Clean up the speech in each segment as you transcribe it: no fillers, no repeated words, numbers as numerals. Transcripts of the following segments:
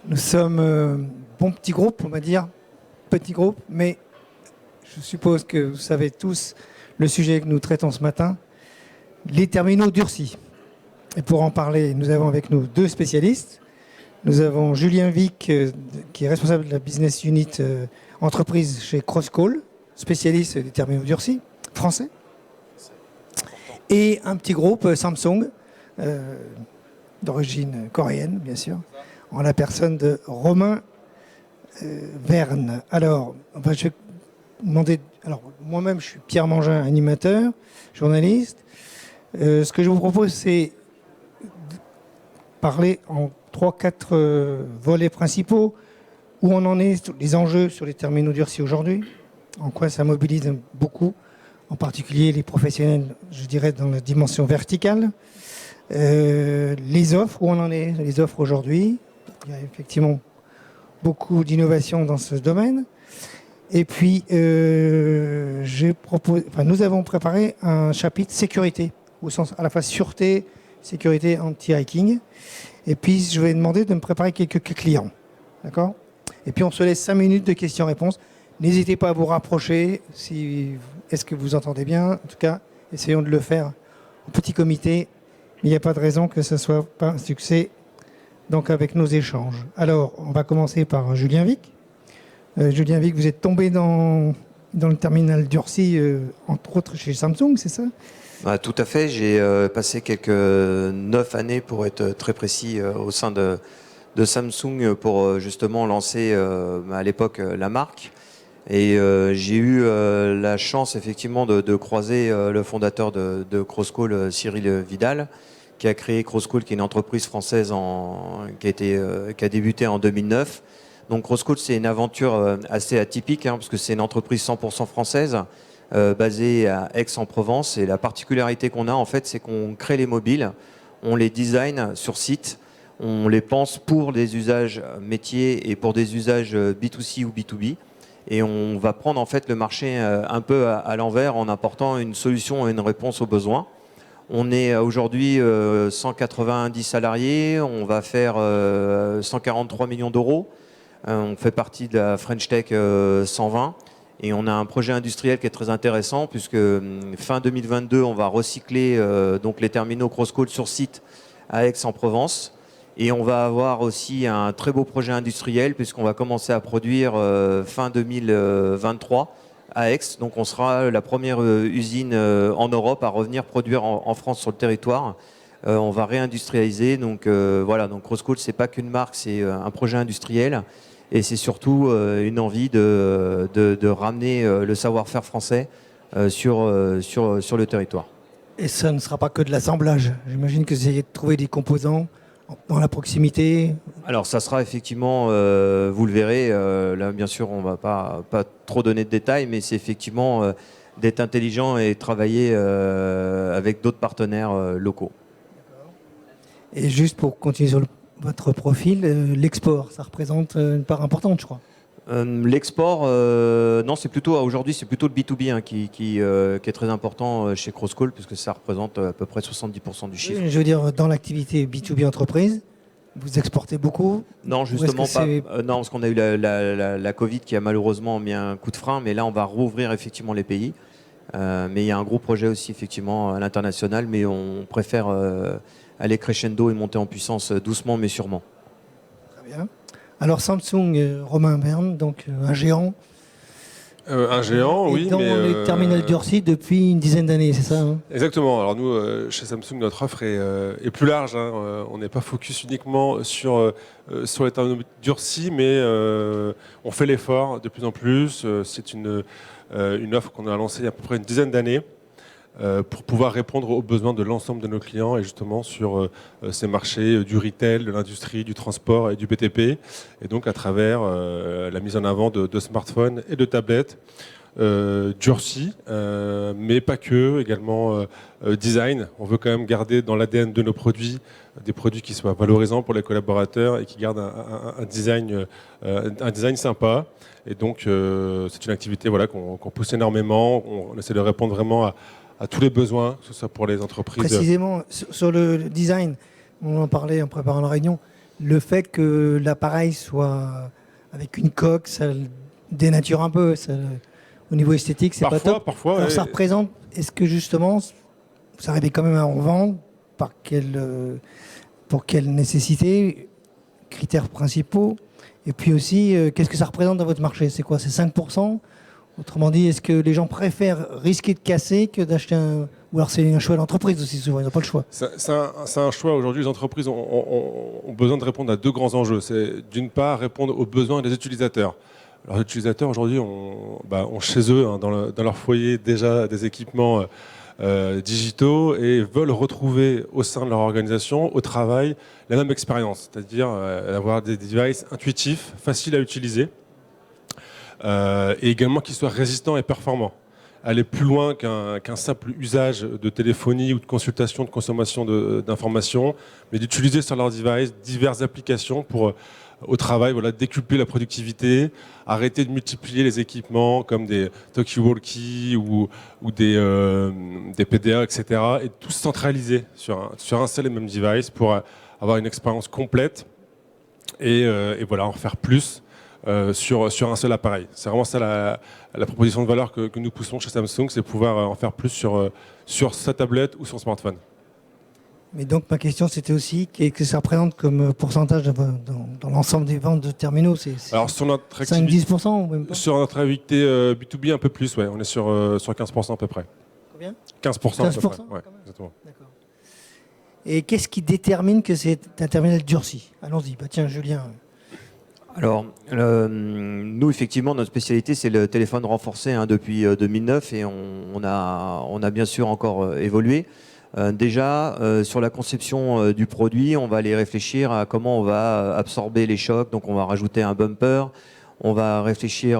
Nous sommes bon petit groupe, on va dire, petit groupe, mais je suppose que vous savez tous le sujet que nous traitons ce matin, les terminaux durcis. Et pour en parler, nous avons avec nous deux spécialistes. Nous avons Julien Vic, qui est responsable de la business unit entreprise chez Crosscall, spécialiste des terminaux durcis, français. Et un petit groupe Samsung, d'origine coréenne, bien sûr, en la personne de Romain Verne. Alors, je vais demander... Alors, moi-même, je suis Pierre Mangin, animateur, journaliste. Ce que je vous propose, c'est de parler en 3-4 volets principaux. Où on en est, les enjeux sur les terminaux durcis aujourd'hui, en quoi ça mobilise beaucoup, en particulier les professionnels, je dirais, dans la dimension verticale. Les offres, où on en est, les offres aujourd'hui. Il y a effectivement beaucoup d'innovations dans ce domaine. Et puis, nous avons préparé un chapitre sécurité, au sens à la fois sûreté, sécurité, anti-hacking. Et puis, je vais demander de me préparer quelques clients. D'accord ? Et puis, on se laisse 5 minutes de questions-réponses. N'hésitez pas à vous rapprocher. Est-ce que vous entendez bien ? En tout cas, essayons de le faire en petit comité. Il n'y a pas de raison que ce ne soit pas un succès donc avec nos échanges. Alors, on va commencer par Julien Vic. Julien Vic, vous êtes tombé dans le terminal durci, entre autres chez Samsung, c'est ça ? Tout à fait. J'ai passé quelques 9 années, pour être très précis, au sein de Samsung pour justement lancer à l'époque la marque. Et j'ai eu la chance effectivement de croiser le fondateur de Crosscall, Cyril Vidal, qui a créé Crosscall, qui est une entreprise française qui a débuté en 2009. Donc Crosscall, c'est une aventure assez atypique, parce que c'est une entreprise 100% française, basée à Aix-en-Provence. Et la particularité qu'on a, en fait, c'est qu'on crée les mobiles, on les design sur site, on les pense pour des usages métiers et pour des usages B2C ou B2B. Et on va prendre en fait le marché un peu à l'envers en apportant une solution et une réponse aux besoins. On est aujourd'hui 190 salariés, on va faire 143 millions d'euros. On fait partie de la French Tech 120 et on a un projet industriel qui est très intéressant puisque fin 2022, on va recycler donc les terminaux Crosscall sur site à Aix-en-Provence. Et on va avoir aussi un très beau projet industriel puisqu'on va commencer à produire fin 2023 à Aix. Donc on sera la première usine en Europe à revenir produire en France sur le territoire. On va réindustrialiser. Donc voilà, donc Crosscall, c'est pas qu'une marque, c'est un projet industriel. Et c'est surtout une envie de ramener le savoir-faire français sur le territoire. Et ça ne sera pas que de l'assemblage. J'imagine que vous essayez de trouver des composants dans la proximité. Alors ça sera effectivement, vous le verrez, là bien sûr on ne va pas trop donner de détails, mais c'est effectivement d'être intelligent et travailler avec d'autres partenaires locaux. Et juste pour continuer sur votre profil, l'export, ça représente une part importante, je crois. L'export, non, c'est plutôt aujourd'hui, c'est plutôt le B2B qui est très important chez Crosscall, puisque ça représente à peu près 70% du chiffre. Oui, je veux dire, dans l'activité B2B entreprise, vous exportez beaucoup ? Non, justement pas. Non, parce qu'on a eu la Covid qui a malheureusement mis un coup de frein, mais là, on va rouvrir effectivement les pays. Mais il y a un gros projet aussi effectivement à l'international, mais on préfère aller crescendo et monter en puissance doucement, mais sûrement. Très bien. Alors Samsung, Romain Verne, donc un géant. Un géant, oui. Dans les terminaux durcis depuis une dizaine d'années, c'est ça, hein ? Exactement. Alors nous, chez Samsung, notre offre est plus large. On n'est pas focus uniquement sur les terminaux durcis, mais on fait l'effort de plus en plus. C'est une offre qu'on a lancée il y a à peu près une dizaine d'années pour pouvoir répondre aux besoins de l'ensemble de nos clients et justement sur ces marchés du retail, de l'industrie, du transport et du BTP. Et donc à travers la mise en avant de smartphones et de tablettes durcis, mais pas que, également design. On veut quand même garder dans l'ADN de nos produits des produits qui soient valorisants pour les collaborateurs et qui gardent un design sympa. Et donc c'est une activité qu'on pousse énormément. On essaie de répondre vraiment à tous les besoins, que ce soit pour les entreprises. Précisément, sur le design, on en parlait en préparant la réunion, le fait que l'appareil soit avec une coque, ça le dénature un peu. Au niveau esthétique, c'est pas top. Parfois, Alors ça représente, est-ce que justement, vous arrivez quand même à en vendre pour quelle nécessité, critères principaux? Et puis aussi, qu'est-ce que ça représente dans votre marché? C'est quoi? C'est 5%? Autrement dit, est-ce que les gens préfèrent risquer de casser que d'acheter un... Ou alors c'est un choix d'entreprise aussi, souvent, ils n'ont pas le choix. C'est un choix. Aujourd'hui, les entreprises ont besoin de répondre à deux grands enjeux. C'est d'une part répondre aux besoins des utilisateurs. Alors, les utilisateurs, aujourd'hui, ont chez eux, hein, dans leur foyer, déjà des équipements digitaux et veulent retrouver au sein de leur organisation, au travail, la même expérience. C'est-à-dire avoir des devices intuitifs, faciles à utiliser, et également qui soient résistants et performants. Aller plus loin qu'un simple usage de téléphonie ou de consultation, de consommation d'informations, mais d'utiliser sur leur device diverses applications pour, au travail, décupler la productivité, arrêter de multiplier les équipements comme des talkie-walkie ou des PDA, etc. et tout centraliser sur un seul et même device pour avoir une expérience complète et en faire plus sur un seul appareil. C'est vraiment ça la proposition de valeur que nous poussons chez Samsung, c'est pouvoir en faire plus sur sa tablette ou son smartphone. Mais donc ma question c'était aussi qu'est-ce que ça représente comme pourcentage dans l'ensemble des ventes de terminaux? Alors sur notre 5-10% ou même pas? Sur notre activité B2B un peu plus, ouais, on est sur 15% à peu près. Combien? 15%. 15% à peu près, ouais, exactement. D'accord. Et qu'est-ce qui détermine que c'est un terminal durci? Allons-y, tiens Julien. Alors, nous, effectivement, notre spécialité, c'est le téléphone renforcé depuis 2009 et on a bien sûr encore évolué. Déjà, sur la conception du produit, on va aller réfléchir à comment on va absorber les chocs. Donc, on va rajouter un bumper. On va réfléchir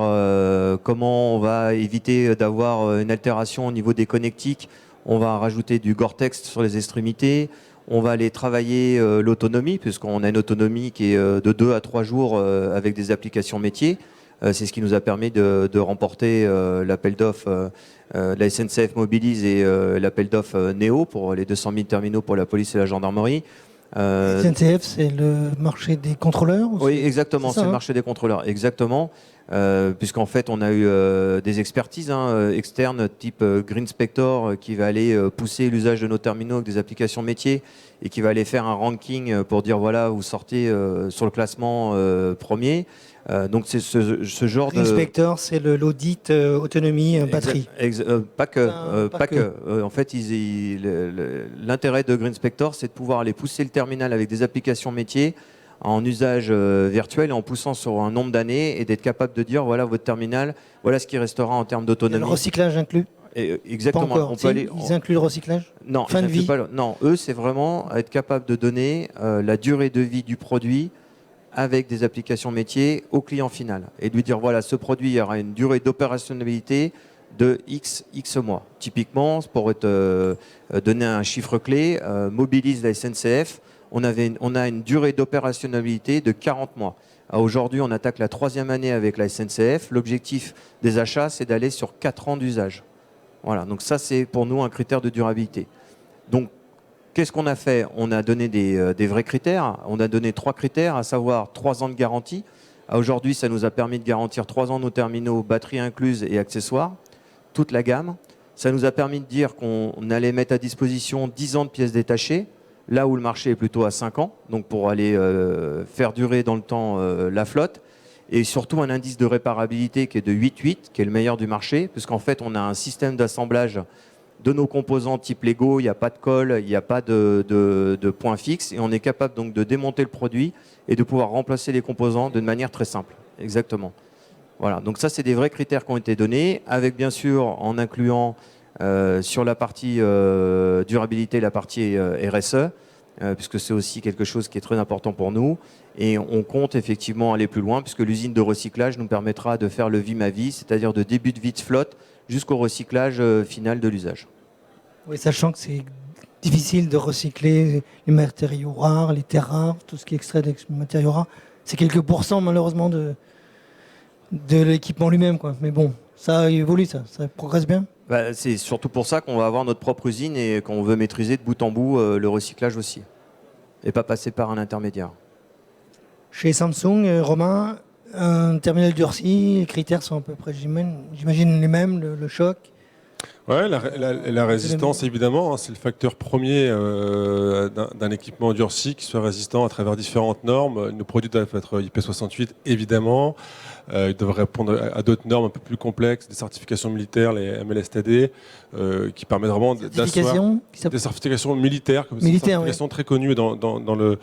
comment on va éviter d'avoir une altération au niveau des connectiques. On va rajouter du Gore-Tex sur les extrémités. On va aller travailler l'autonomie, puisqu'on a une autonomie qui est de 2 à 3 jours avec des applications métiers. C'est ce qui nous a permis de remporter l'appel d'offres la SNCF Mobilise et l'appel d'offres Neo pour les 200 000 terminaux pour la police et la gendarmerie. SNCF, c'est le marché des contrôleurs? Oui, exactement, c'est le marché des contrôleurs, exactement. Puisqu'en fait, on a eu des expertises externes type Green Spector qui va aller pousser l'usage de nos terminaux avec des applications métiers et qui va aller faire un ranking pour dire voilà, vous sortez sur le classement premier. Donc c'est ce genre Green Spector, c'est l'audit autonomie batterie. Pas que. En fait, l'intérêt de Green Spector, c'est de pouvoir aller pousser le terminal avec des applications métiers en usage virtuel et en poussant sur un nombre d'années et d'être capable de dire voilà votre terminal, voilà ce qui restera en termes d'autonomie. Le recyclage inclus? Exactement. Pas encore. Ils incluent le recyclage? Non, fin de vie? Non, eux c'est vraiment être capable de donner la durée de vie du produit avec des applications métiers au client final et de lui dire voilà ce produit il y aura une durée d'opérationnalité de X mois. Typiquement, pour te donner un chiffre clé, Mobilise la SNCF. On a une durée d'opérationnalité de 40 mois. Aujourd'hui, on attaque la 3e année avec la SNCF. L'objectif des achats, c'est d'aller sur 4 ans d'usage. Voilà, donc ça, c'est pour nous un critère de durabilité. Donc, qu'est-ce qu'on a fait? On a donné des vrais critères. On a donné 3 critères, à savoir 3 ans de garantie. Aujourd'hui, ça nous a permis de garantir 3 ans nos terminaux, batterie incluse et accessoires, toute la gamme. Ça nous a permis de dire qu'on allait mettre à disposition 10 ans de pièces détachées, là où le marché est plutôt à 5 ans, donc pour aller faire durer dans le temps la flotte, et surtout un indice de réparabilité qui est de 8,8, qui est le meilleur du marché, puisqu'en fait on a un système d'assemblage de nos composants type Lego, il n'y a pas de colle, il n'y a pas de point fixe, et on est capable donc de démonter le produit et de pouvoir remplacer les composants de manière très simple. Exactement. Voilà, donc ça c'est des vrais critères qui ont été donnés, avec bien sûr en incluant sur la partie durabilité, la partie RSE, puisque c'est aussi quelque chose qui est très important pour nous. Et on compte effectivement aller plus loin, puisque l'usine de recyclage nous permettra de faire le vie ma vie, c'est-à-dire de début de vie de flotte jusqu'au recyclage final de l'usage. Oui, sachant que c'est difficile de recycler les matériaux rares, les terres rares, tout ce qui est extrait des matériaux rares. C'est quelques pourcents malheureusement de l'équipement lui-même, quoi. Mais bon, ça évolue, ça progresse bien. C'est surtout pour ça qu'on va avoir notre propre usine et qu'on veut maîtriser de bout en bout le recyclage aussi. Et pas passer par un intermédiaire. Chez Samsung, Romain, un terminal durci, les critères sont à peu près, j'imagine les mêmes, le choc. Ouais, la résistance, évidemment, hein, c'est le facteur premier d'un équipement durci qui soit résistant à travers différentes normes. Nos produits doivent être IP68, évidemment. Ils doivent répondre à d'autres normes un peu plus complexes, des certifications militaires, les MLSTD, qui permettent vraiment d'asseoir des certifications militaires, comme Militaire, des certifications très connues dans le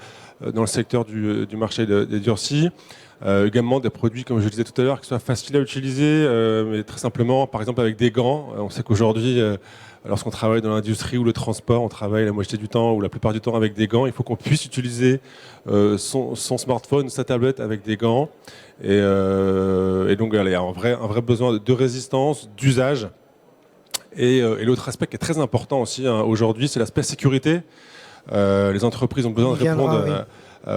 secteur du marché des durcis. Également des produits, comme je le disais tout à l'heure, qui soient faciles à utiliser, mais très simplement, par exemple avec des gants. On sait qu'aujourd'hui, lorsqu'on travaille dans l'industrie ou le transport, on travaille la moitié du temps ou la plupart du temps avec des gants. Il faut qu'on puisse utiliser son smartphone, sa tablette avec des gants. Et donc, il y a un vrai besoin de résistance, d'usage. Et l'autre aspect qui est très important aussi aujourd'hui, c'est l'aspect sécurité. Les entreprises ont besoin de répondre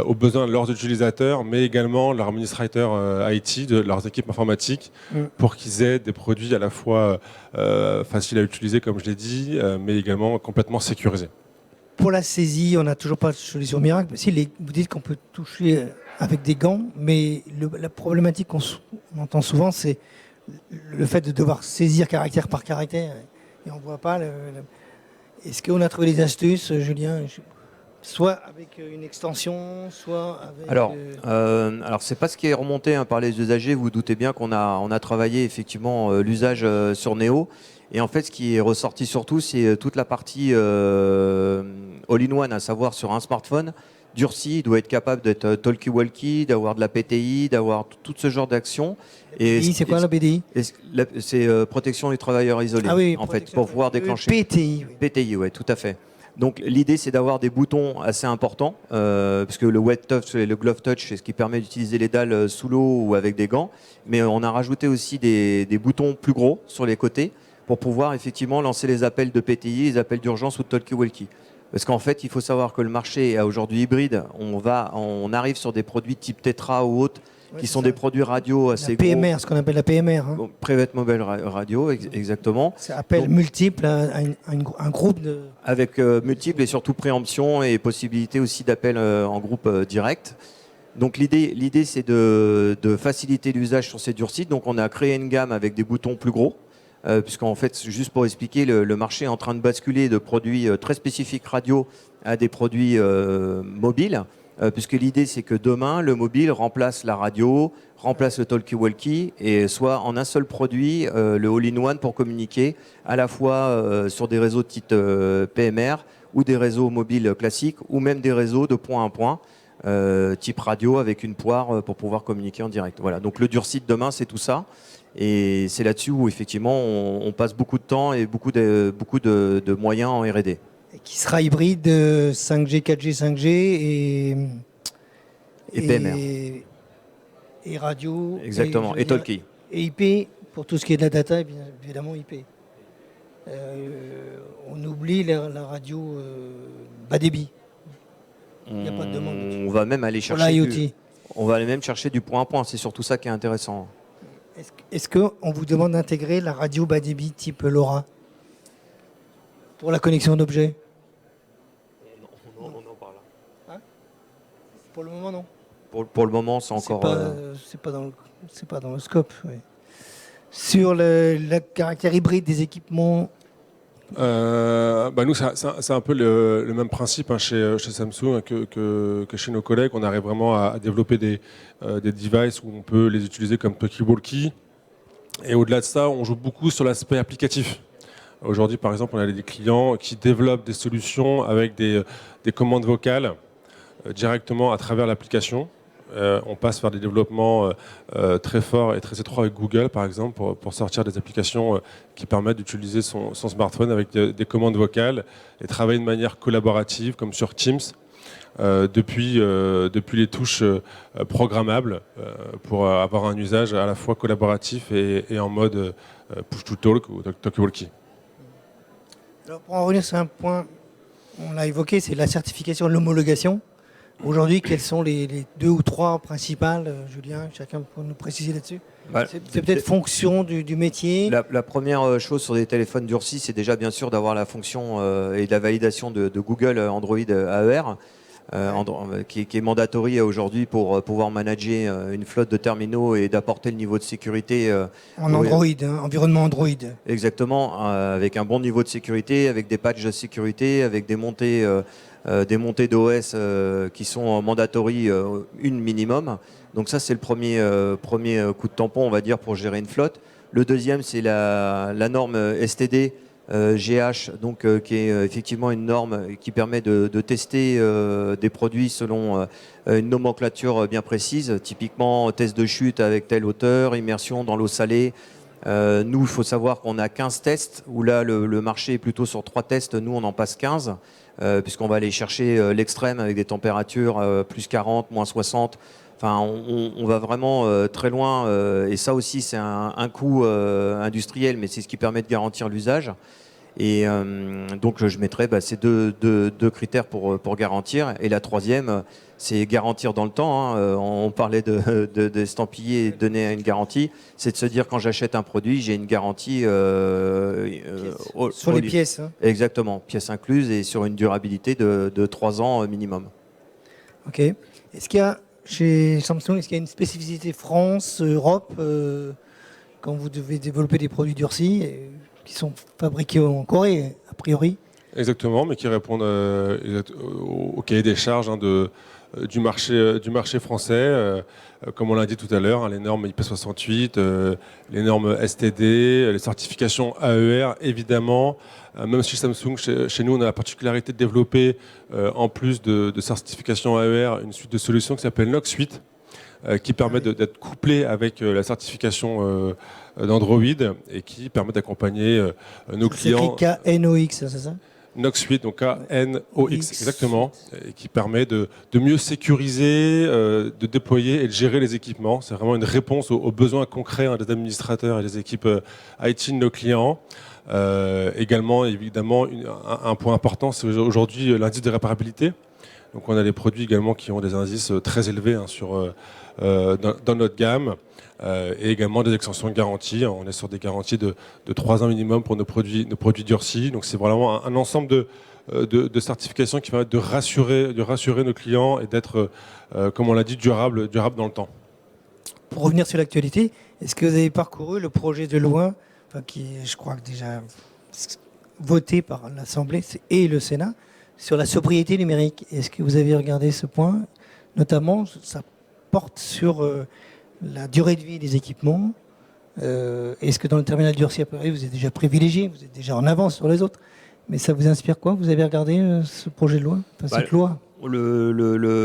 aux besoins de leurs utilisateurs, mais également leurs administrateurs IT, de leurs équipes informatiques, pour qu'ils aient des produits à la fois faciles à utiliser, comme je l'ai dit, mais également complètement sécurisés. Pour la saisie, on n'a toujours pas de solution miracle. Si vous dites qu'on peut toucher avec des gants, mais la problématique qu'on entend souvent, c'est le fait de devoir saisir caractère par caractère, et on ne voit pas. Est-ce qu'on a trouvé des astuces, Julien ? Soit avec une extension, soit avec... Alors c'est pas ce qui est remonté par les usagers. Vous doutez bien qu'on a travaillé effectivement l'usage sur Neo. Et en fait, ce qui est ressorti surtout, c'est toute la partie all-in-one, à savoir sur un smartphone. Durci, il doit être capable d'être talkie-walkie, d'avoir de la PTI, d'avoir tout ce genre d'actions. PTI, c'est quoi la PTI ? C'est protection des travailleurs isolés, ah oui, en fait, pour pouvoir déclencher. PTI. Oui. PTI, oui, tout à fait. Donc l'idée, c'est d'avoir des boutons assez importants, parce que le wet touch et le glove touch, c'est ce qui permet d'utiliser les dalles sous l'eau ou avec des gants. Mais on a rajouté aussi des boutons plus gros sur les côtés pour pouvoir effectivement lancer les appels de PTI, les appels d'urgence ou de talkie-walkie. Parce qu'en fait, il faut savoir que le marché est aujourd'hui hybride. On arrive sur des produits type Tetra ou autres, qui sont des produits radio assez gros. PMR, gros. Ce qu'on appelle la PMR. Bon, Private Mobile Radio, exactement. Ça appelle multiple à un groupe de... Avec multiples et surtout préemption et possibilité aussi d'appel en groupe direct. Donc l'idée c'est de faciliter l'usage sur ces durcis. Donc on a créé une gamme avec des boutons plus gros. Puisqu'en fait, juste pour expliquer, le marché est en train de basculer de produits très spécifiques radio à des produits mobiles. Puisque l'idée, c'est que demain, le mobile remplace la radio, remplace le talkie-walkie, et soit en un seul produit, le all-in-one pour communiquer, à la fois sur des réseaux de type PMR, ou des réseaux mobiles classiques, ou même des réseaux de point à point, type radio, avec une poire pour pouvoir communiquer en direct. Voilà. Donc le durci de demain, c'est tout ça. Et c'est là-dessus où, effectivement, on passe beaucoup de temps et beaucoup de moyens en R&D. Qui sera hybride 5G, 4G, 5G et PMR. Et radio. Exactement, et talkie. Et IP, pour tout ce qui est de la data, évidemment IP. On oublie la radio bas débit. Il n'y a pas de demande. On va même aller chercher on va aller même chercher du point à point, c'est surtout ça qui est intéressant. Est-ce qu'on vous demande d'intégrer la radio bas débit type LoRa pour la connexion d'objets ? On en parle. Hein ? Pour le moment, non. Pour le moment, c'est encore... C'est pas dans le scope. Oui. Sur le caractère hybride des équipements... Nous, c'est un peu le même principe chez Samsung que chez nos collègues. On arrive vraiment à développer des devices où on peut les utiliser comme talkie-walkie. Et au-delà de ça, on joue beaucoup sur l'aspect applicatif. Aujourd'hui, par exemple, on a des clients qui développent des solutions avec des commandes vocales directement à travers l'application. On passe vers des développements très forts et très étroits avec Google, par exemple, pour sortir des applications qui permettent d'utiliser son smartphone avec des commandes vocales et travailler de manière collaborative, comme sur Teams, depuis les touches programmables, pour avoir un usage à la fois collaboratif et en mode push-to-talk ou talkie-walkie. Alors, pour en revenir sur un point, on l'a évoqué, c'est la certification, l'homologation. Aujourd'hui, quelles sont les 2 ou 3 principales, Julien ? Chacun peut nous préciser là-dessus. C'est peut-être fonction du métier. La première chose sur des téléphones durcis, c'est déjà bien sûr d'avoir la fonction et la validation de Google Android AER. qui est mandatory aujourd'hui pour pouvoir manager une flotte de terminaux et d'apporter le niveau de sécurité. En Android, environnement Android. Exactement, avec un bon niveau de sécurité, avec des patchs de sécurité, avec des montées d'OS qui sont mandatory, une minimum. Donc ça, c'est le premier coup de tampon, on va dire, pour gérer une flotte. Le deuxième, c'est la norme STD GH, donc, qui est effectivement une norme qui permet de tester des produits selon une nomenclature bien précise, typiquement test de chute avec telle hauteur, immersion dans l'eau salée. Nous, il faut savoir qu'on a 15 tests, où là, le marché est plutôt sur 3 tests. Nous, on en passe 15, puisqu'on va aller chercher l'extrême avec des températures plus 40, moins 60. Enfin, on va vraiment très loin. Et ça aussi, c'est un coût industriel, mais c'est ce qui permet de garantir l'usage. Et donc, je mettrais ces deux critères pour garantir. Et la troisième, c'est garantir dans le temps. On parlait d'estampiller et de donner une garantie. C'est de se dire, quand j'achète un produit, j'ai une garantie sur les pièces. Exactement, pièces incluses et sur une durabilité de 3 ans minimum. Ok. Est-ce qu'il y a, chez Samsung, est-ce qu'il y a une spécificité France, Europe, quand vous devez développer des produits durcis qui sont fabriqués en Corée, a priori? Exactement, mais qui répondent au cahier des charges du marché français. Comme on l'a dit tout à l'heure, les normes IP68, les normes STD, les certifications AER, évidemment. Même si Samsung, chez nous, on a la particularité de développer, en plus de certification AER, une suite de solutions qui s'appelle Knox Suite, qui permet d'être couplé avec la certification d'Android et qui permet d'accompagner nos clients. C'est écrit KNOX, c'est ça? Knox Suite, donc KNOX, exactement, et qui permet de mieux sécuriser, de déployer et de gérer les équipements. C'est vraiment une réponse aux besoins concrets des administrateurs et des équipes IT de nos clients. Également, évidemment, un point important, c'est aujourd'hui l'indice de réparabilité. Donc on a des produits également qui ont des indices très élevés dans notre gamme, et également des extensions de garantie. On est sur des garanties de 3 ans minimum pour nos produits durcis. Donc c'est vraiment un ensemble de certifications qui permettent de rassurer nos clients et d'être, comme on l'a dit, durable dans le temps. Pour revenir sur l'actualité, est-ce que vous avez parcouru le projet de loi, qui est, je crois, déjà voté par l'Assemblée et le Sénat, sur la sobriété numérique? Est-ce que vous avez regardé ce point? Notamment, ça porte sur la durée de vie des équipements. Est-ce que dans le terminal durci à Paris, vous êtes déjà privilégié, vous êtes déjà en avance sur les autres? Mais ça vous inspire quoi? Vous avez regardé ce projet de loi, cette loi?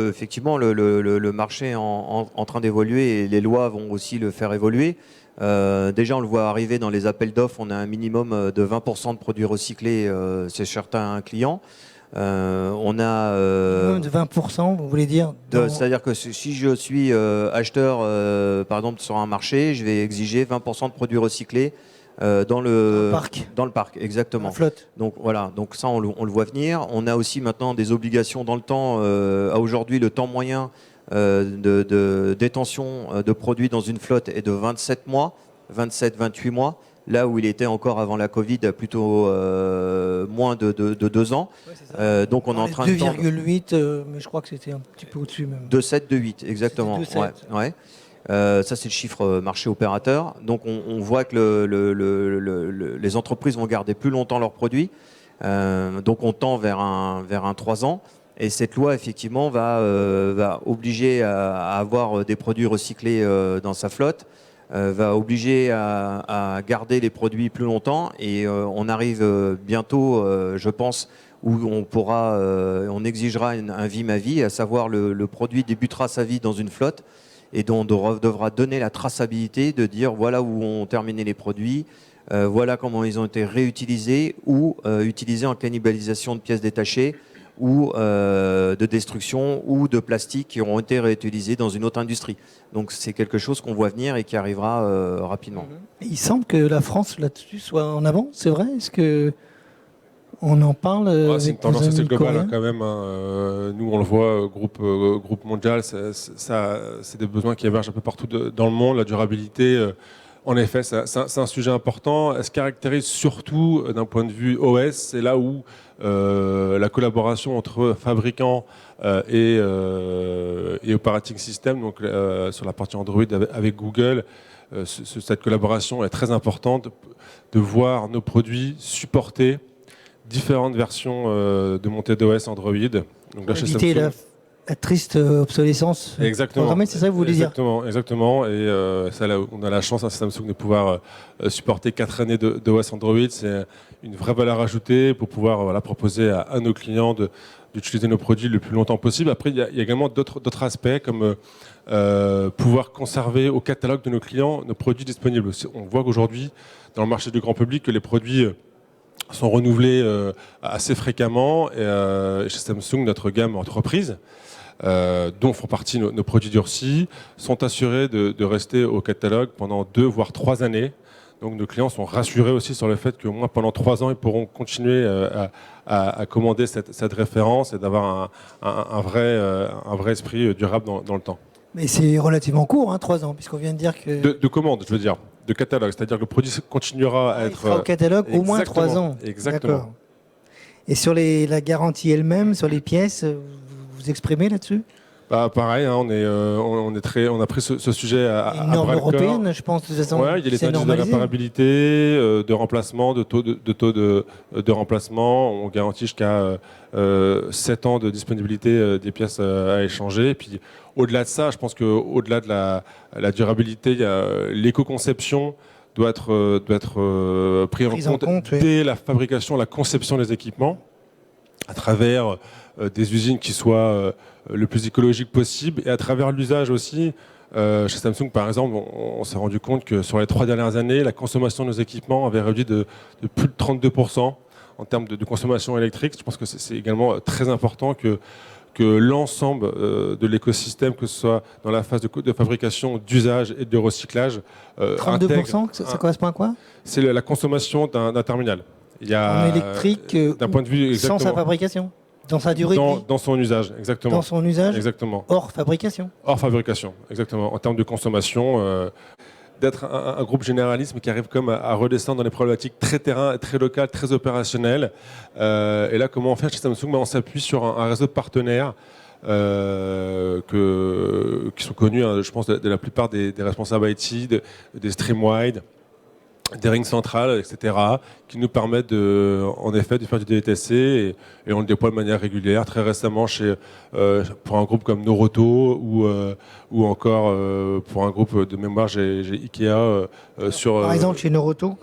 Effectivement, le marché est en train d'évoluer et les lois vont aussi le faire évoluer. Déjà, on le voit arriver dans les appels d'offres. On a un minimum de 20% de produits recyclés chez certains clients. On a de 20%, vous voulez dire c'est-à-dire que si je suis acheteur, par exemple, sur un marché, je vais exiger 20% de produits recyclés dans le parc, exactement. La flotte. Donc voilà, donc ça on le voit venir. On a aussi maintenant des obligations dans le temps. À aujourd'hui, le temps moyen de détention de produits dans une flotte est de 27 mois, 27-28 mois. Là où il était encore avant la Covid, plutôt moins de 2 ans. Ouais, donc on est en train de 2,8, mais je crois que c'était un petit peu au-dessus même. 2,7, 2,8, exactement. Ouais. Ça, c'est le chiffre marché opérateur. Donc on voit que les entreprises vont garder plus longtemps leurs produits. Donc on tend vers un 3 ans. Et cette loi, effectivement, va obliger à avoir des produits recyclés dans sa flotte. Va obliger à garder les produits plus longtemps et on arrive bientôt, je pense, où on exigera un vie ma vie, à savoir le produit débutera sa vie dans une flotte et dont on devra donner la traçabilité de dire voilà où ont terminé les produits, voilà comment ils ont été réutilisés ou utilisés en cannibalisation de pièces détachées ou de destruction ou de plastique qui auront été réutilisés dans une autre industrie. Donc c'est quelque chose qu'on voit venir et qui arrivera rapidement. Il semble que la France là-dessus soit en avant, c'est vrai? Est-ce que on en parle? C'est une tendance assez globale quand même. Nous on le voit, groupe mondial, c'est des besoins qui émergent un peu partout dans le monde. La durabilité En effet, c'est un sujet important. Elle se caractérise surtout d'un point de vue OS. C'est là où la collaboration entre fabricants et operating system, donc sur la partie Android avec Google, cette collaboration est très importante de voir nos produits supporter différentes versions de montée d'OS Android. Donc là, chez Éviter Samsung, la triste obsolescence. exactement. C'est ça que vous voulez dire? Exactement. Et ça, là, on a la chance à Samsung de pouvoir supporter 4 années d'OS Android. C'est une vraie valeur ajoutée pour pouvoir proposer à nos clients d'utiliser nos produits le plus longtemps possible. Après, il y a également d'autres aspects comme pouvoir conserver au catalogue de nos clients nos produits disponibles. On voit qu'aujourd'hui, dans le marché du grand public, que les produits sont renouvelés assez fréquemment. Et chez Samsung, notre gamme entreprise, dont font partie nos produits durcis, sont assurés de rester au catalogue pendant 2 voire 3 années. Donc nos clients sont rassurés aussi sur le fait qu'au moins pendant 3 ans, ils pourront continuer à commander cette référence et d'avoir un vrai esprit durable dans le temps. Mais c'est relativement court, 3 ans, puisqu'on vient de dire que De commande, je veux dire, de catalogue. C'est-à-dire que le produit continuera à il être... sera au catalogue au moins Exactement, 3 ans. exactement. D'accord. Et sur la garantie elle-même, sur les pièces, vous exprimez là-dessus? Pareil, on a pris ce sujet à Une norme bras-le-corps. européenne, je pense, de toute façon. Ouais, il y a les c'est indices de normalisé. réparabilité, de remplacement, de taux de remplacement. On garantit jusqu'à 7 ans de disponibilité des pièces à échanger. Et puis, au-delà de ça, je pense qu'au-delà de la durabilité, il y a l'éco-conception doit être pris en compte oui. dès la fabrication, la conception des équipements, à travers des usines qui soient le plus écologiques possible et à travers l'usage aussi. Chez Samsung, par exemple, on s'est rendu compte que sur les 3 dernières années, la consommation de nos équipements avait réduit de plus de 32% en termes de consommation électrique. Je pense que c'est également très important que l'ensemble de l'écosystème, que ce soit dans la phase de fabrication, d'usage et de recyclage, 32%, ça correspond à quoi? C'est la consommation d'un terminal. Il y a, En électrique, d'un point de vue sans sa fabrication, dans sa durée de vie, dans son usage, exactement. dans son usage, Exactement. hors fabrication. Hors fabrication, exactement. En termes de consommation, d'être un groupe généraliste mais qui arrive comme à redescendre dans les problématiques très terrain, très locales, très opérationnelles. Et là, comment on fait chez Samsung? On s'appuie sur un réseau de partenaires qui sont connus, je pense, de la plupart des responsables IT, des Streamwide, des rings centrales, etc., qui nous permettent en effet de faire du DTC et on le déploie de manière régulière. Très récemment, pour un groupe comme Noroto ou encore pour un groupe de mémoire, j'ai Ikea sur... Par exemple, chez Noroto,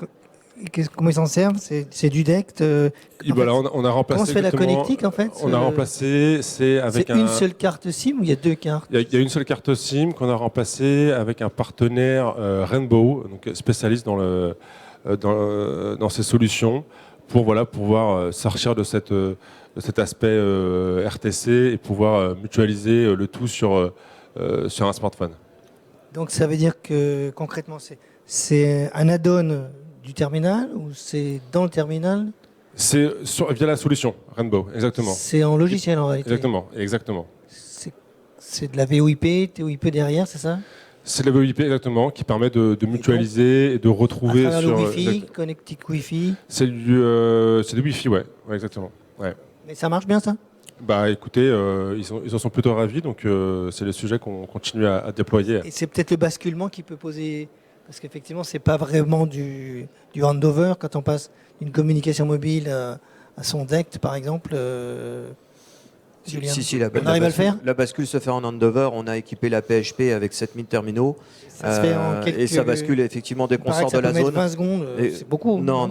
comment ils s'en servent? C'est du DECT. Voilà, on a remplacé... Comment se fait la exactement- connectique en fait? On a remplacé, c'est avec C'est une seule carte SIM ou il y a 2 cartes? Il y a une seule carte SIM qu'on a remplacée avec un partenaire Rainbow, donc spécialiste dans ces solutions, pour pouvoir sortir de cet aspect RTC et pouvoir mutualiser le tout sur un smartphone. Donc ça veut dire que concrètement, c'est un add-on du terminal ou c'est dans le terminal? C'est via la solution Rainbow, exactement. C'est en logiciel en réalité. Exactement. C'est de la VoIP, TOIP derrière, c'est ça? C'est la VoIP exactement qui permet de mutualiser et de retrouver à travers sur le Wi-Fi, connectique Wi-Fi. C'est du Wi-Fi, ouais, exactement. Ouais. Mais ça marche bien ça? Écoutez, ils en sont plutôt ravis, donc c'est les sujets qu'on continue à déployer. Et c'est peut-être le basculement qui peut poser, parce qu'effectivement c'est pas vraiment du handover quand on passe d'une communication mobile à son DECT par exemple. Julien, Si, on arrive à le faire? La bascule se fait en handover. On a équipé la PHP avec 7000 terminaux. Ça se fait en quelques... Et ça bascule effectivement dès qu'on sort de la ça peut zone. mettre 20 secondes, c'est beaucoup. Non,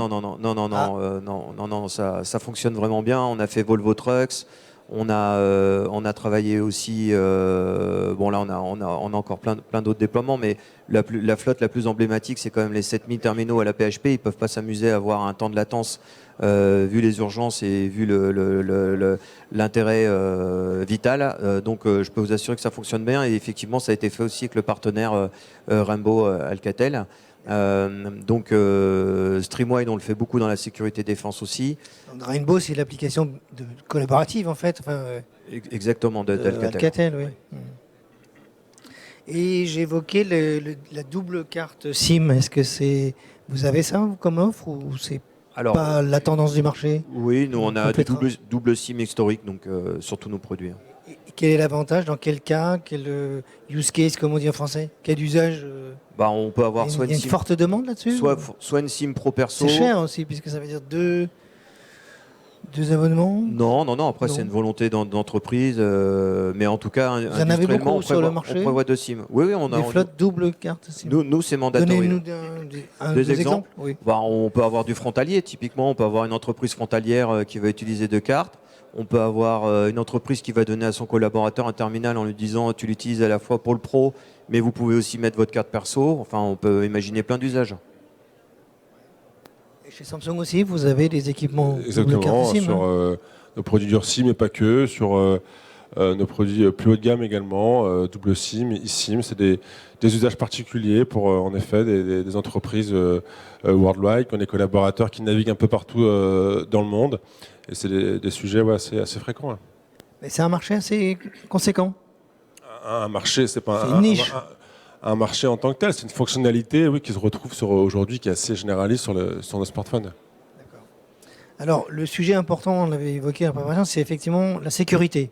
ça fonctionne vraiment bien. On a fait Volvo Trucks. On a travaillé aussi. Bon là, on a encore plein d'autres déploiements, mais la flotte la plus emblématique, c'est quand même les 7000 terminaux à la PHP. Ils peuvent pas s'amuser à avoir un temps de latence vu les urgences et vu l'intérêt vital. Donc, je peux vous assurer que ça fonctionne bien. Et effectivement, ça a été fait aussi avec le partenaire Rainbow Alcatel. Donc Streamwide, on le fait beaucoup dans la sécurité défense aussi. Donc, Rainbow, c'est l'application collaborative en fait. Exactement, d'Alcatel. Alcatel, oui. Et j'évoquais la double carte SIM. Est-ce que vous avez ça vous, comme offre ou c'est Alors, pas la tendance du marché? oui, nous on a des Complètement. double SIM historiques donc sur tous nos produits. Et quel est l'avantage? Dans quel cas? Quel use case, comme on dit en français? Quel usage Bah, on peut avoir Il y a une forte demande là-dessus? soit une SIM pro perso. C'est cher aussi, puisque ça veut dire deux abonnements. Non. Après, Non. c'est une volonté d'entreprise, mais en tout cas, Vous en avez industriellement, beaucoup sur le marché? on prévoit 2 SIM. Oui, on a. Des flottes double carte SIM. Nous, c'est mandatory. Donnez-nous des exemples. Oui. Bah, on peut avoir du frontalier, typiquement, on peut avoir une entreprise frontalière qui va utiliser 2 cartes. On peut avoir une entreprise qui va donner à son collaborateur un terminal en lui disant tu l'utilises à la fois pour le pro, mais vous pouvez aussi mettre votre carte perso. Enfin, on peut imaginer plein d'usages. Et chez Samsung aussi, vous avez des équipements double Exactement, carte SIM. sur nos produits durcis, mais pas que, sur nos produits plus haut de gamme également, double SIM, eSIM, c'est des usages particuliers pour en effet des entreprises worldwide, qui ont des collaborateurs qui naviguent un peu partout dans le monde. Et c'est des sujets assez fréquents. Hein. Mais c'est un marché assez conséquent. Un marché, c'est pas C'est une niche. un marché en tant que tel, c'est une fonctionnalité qui se retrouve aujourd'hui, qui est assez généraliste sur nos smartphones. Alors, le sujet important, on l'avait évoqué en préparation, c'est effectivement la sécurité.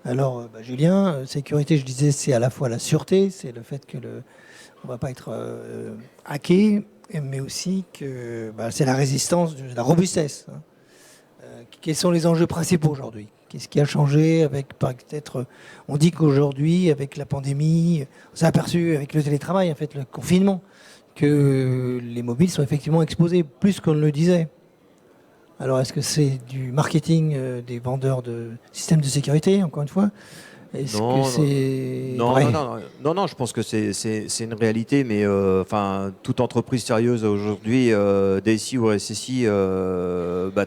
Alors, Julien, sécurité, je disais, c'est à la fois la sûreté, c'est le fait que on ne va pas être hacké, mais aussi que c'est la résistance, la robustesse. Hein. Quels sont les enjeux principaux aujourd'hui? Qu'est-ce qui a changé avec, peut-être, on dit qu'aujourd'hui, avec la pandémie, on s'est aperçu avec le télétravail, en fait, le confinement, que les mobiles sont effectivement exposés plus qu'on ne le disait. Alors, est-ce que c'est du marketing des vendeurs de systèmes de sécurité, encore une fois? Est-ce que c'est vrai? Non, je pense que c'est une réalité, mais toute entreprise sérieuse aujourd'hui, DSI ou RSSI,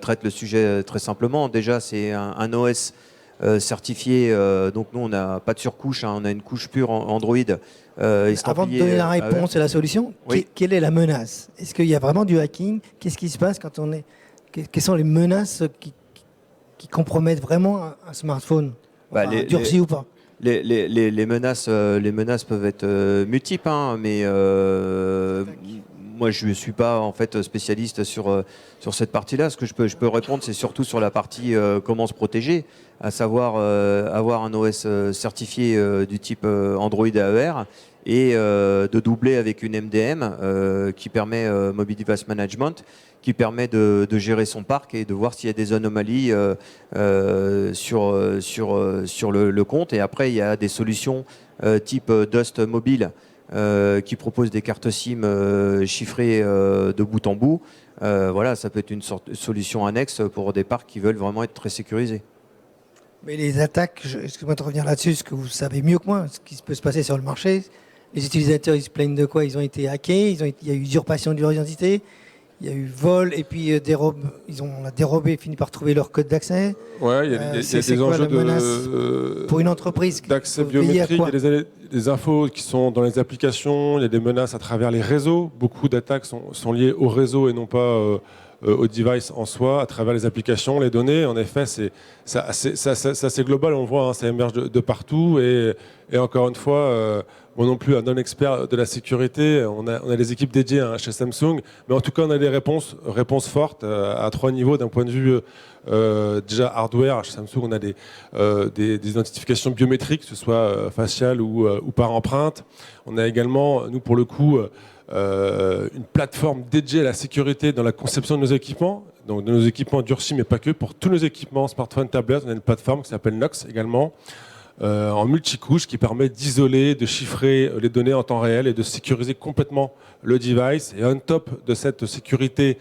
traite le sujet très simplement. Déjà, c'est un OS certifié, donc nous, on n'a pas de surcouche, hein, on a une couche pure Android. Avant de donner la réponse et la solution, oui. Quelle est la menace? Est-ce qu'il y a vraiment du hacking? Qu'est-ce qui se passe quand on est... Quelles sont les menaces qui compromettent vraiment un smartphone? Durci ou pas? Les menaces peuvent être multiples, hein, mais moi je ne suis pas en fait spécialiste sur cette partie-là. Ce que je peux répondre, c'est surtout sur la partie comment se protéger, à savoir avoir un OS certifié du type Android AER et de doubler avec une MDM qui permet Mobile Device Management, qui permet de gérer son parc et de voir s'il y a des anomalies sur le compte. Et après, il y a des solutions type Dust Mobile qui proposent des cartes SIM chiffrées de bout en bout. Voilà, ça peut être une solution annexe pour des parcs qui veulent vraiment être très sécurisés. Mais les attaques, excuse-moi de revenir là-dessus, ce que vous savez mieux que moi, ce qui peut se passer sur le marché, les utilisateurs, ils se plaignent de quoi? Ils ont été hackés, il y a eu usurpation de leur identité, il y a eu vol, et puis ils ont dérobé, fini par trouver leur code d'accès. Ouais, il y a des enjeux pour une entreprise d'accès biométrique, il y a des infos qui sont dans les applications, il y a des menaces à travers les réseaux. Beaucoup d'attaques sont liées au réseau et non pas au device en soi, à travers les applications, les données. En effet, c'est assez global, on le voit, hein, ça émerge de partout. Et encore une fois, moi non plus un non-expert de la sécurité, on a des équipes dédiées hein, chez Samsung, mais en tout cas on a des réponses fortes à 3 niveaux d'un point de vue déjà hardware. Chez Samsung on a des identifications biométriques, que ce soit faciales ou par empreinte. On a également, nous pour le coup, une plateforme dédiée à la sécurité dans la conception de nos équipements, donc de nos équipements durcis mais pas que, pour tous nos équipements, smartphones, tablettes. On a une plateforme qui s'appelle Nox également, en multicouche, qui permet d'isoler, de chiffrer les données en temps réel et de sécuriser complètement le device. Et on top de cette sécurité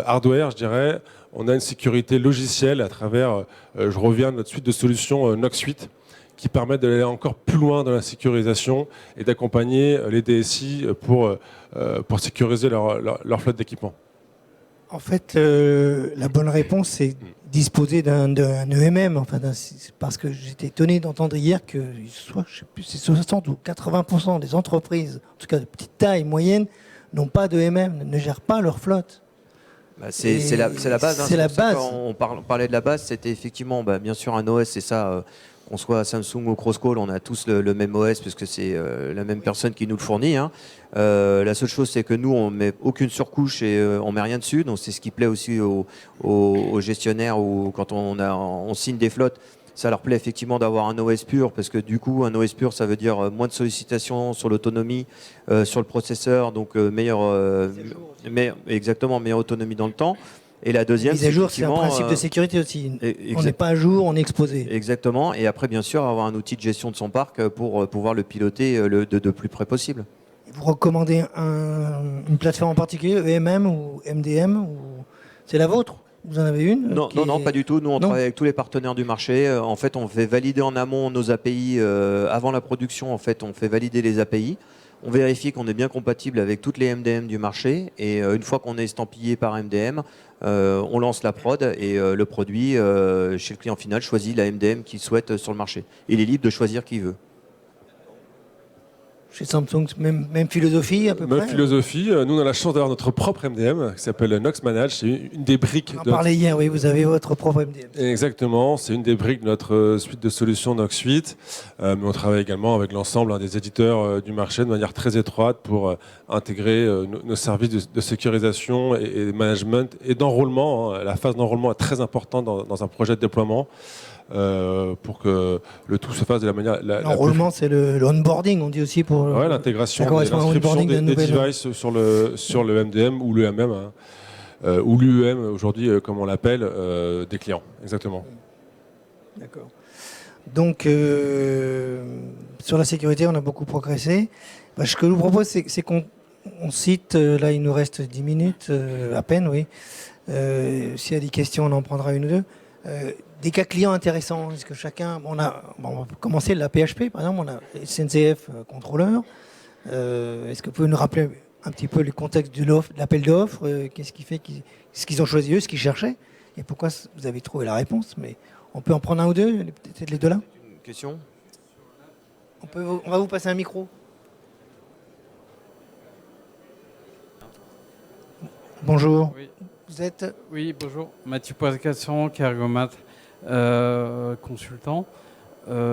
hardware, je dirais, on a une sécurité logicielle à travers, je reviens de notre suite de solutions Nox Suite, qui permet d'aller encore plus loin dans la sécurisation et d'accompagner les DSI pour sécuriser leur flotte d'équipements. En fait, la bonne réponse, c'est disposer d'un EMM. Parce que j'étais étonné d'entendre hier que je sais plus, c'est 60 ou 80% des entreprises, en tout cas de petite taille, moyenne, n'ont pas d'EMM, ne gèrent pas leur flotte. C'est la base. Hein, c'est la base. Quand on parlait de la base, c'était effectivement bien sûr un OS, c'est ça qu'on soit à Samsung ou Crosscall, on a tous le même OS parce que c'est la même personne qui nous le fournit. Hein. La seule chose, c'est que nous, on met aucune surcouche et on met rien dessus. Donc c'est ce qui plaît aussi aux gestionnaires ou quand on signe des flottes. Ça leur plaît effectivement d'avoir un OS pur parce que du coup, un OS pur, ça veut dire moins de sollicitations sur l'autonomie, sur le processeur, donc exactement meilleure autonomie dans le temps. Et la deuxième, mise à jour, c'est un principe de sécurité aussi. On n'est pas à jour, on est exposé. Exactement. Et après, bien sûr, avoir un outil de gestion de son parc pour pouvoir le piloter de plus près possible. Vous recommandez une plateforme en particulier, EMM ou MDM ou... C'est la vôtre? Vous en avez une? Non, pas du tout. Nous, on travaille avec tous les partenaires du marché. En fait, on fait valider en amont nos API. Avant la production, en fait, on fait valider les API. On vérifie qu'on est bien compatible avec toutes les MDM du marché. Et une fois qu'on est estampillé par MDM, on lance la prod et le produit, chez le client final, choisit la MDM qu'il souhaite sur le marché. Il est libre de choisir qui il veut. Chez Samsung, même philosophie à peu près. Même philosophie. Nous, on a la chance d'avoir notre propre MDM qui s'appelle Nox Manage. C'est une des briques. On en parlait hier, oui, vous avez votre propre MDM. Exactement, c'est une des briques de notre suite de solutions Nox Suite. Mais on travaille également avec l'ensemble des éditeurs du marché de manière très étroite pour intégrer nos services de sécurisation et de management et d'enrôlement. La phase d'enrôlement est très importante dans un projet de déploiement. Pour que le tout se fasse de la manière. L'enrôlement, c'est le onboarding, on dit aussi pour. Ouais, l'intégration, l'inscription des devices sur le MDM ou le MM, hein, ou l'UEM aujourd'hui, comme on l'appelle, des clients. Exactement. D'accord. Donc, sur la sécurité, on a beaucoup progressé. Ce que je vous propose, c'est qu'on cite, là, il nous reste 10 minutes, à peine, oui. S'il y a des questions, on en prendra une ou deux. Des cas clients intéressants. Est-ce que chacun... on va commencer la PHP, par exemple, on a SNCF contrôleur. Est-ce que vous pouvez nous rappeler un petit peu le contexte de l'appel d'offres? Qu'est-ce qui fait ce qu'ils ont choisi eux, ce qu'ils cherchaient? Et pourquoi vous avez trouvé la réponse? Mais on peut en prendre un ou deux, peut-être les deux là? Une question? On va vous passer un micro. Bonjour. Oui. Vous êtes... Oui, bonjour. Mathieu Poiscasson, Cargomat, consultant.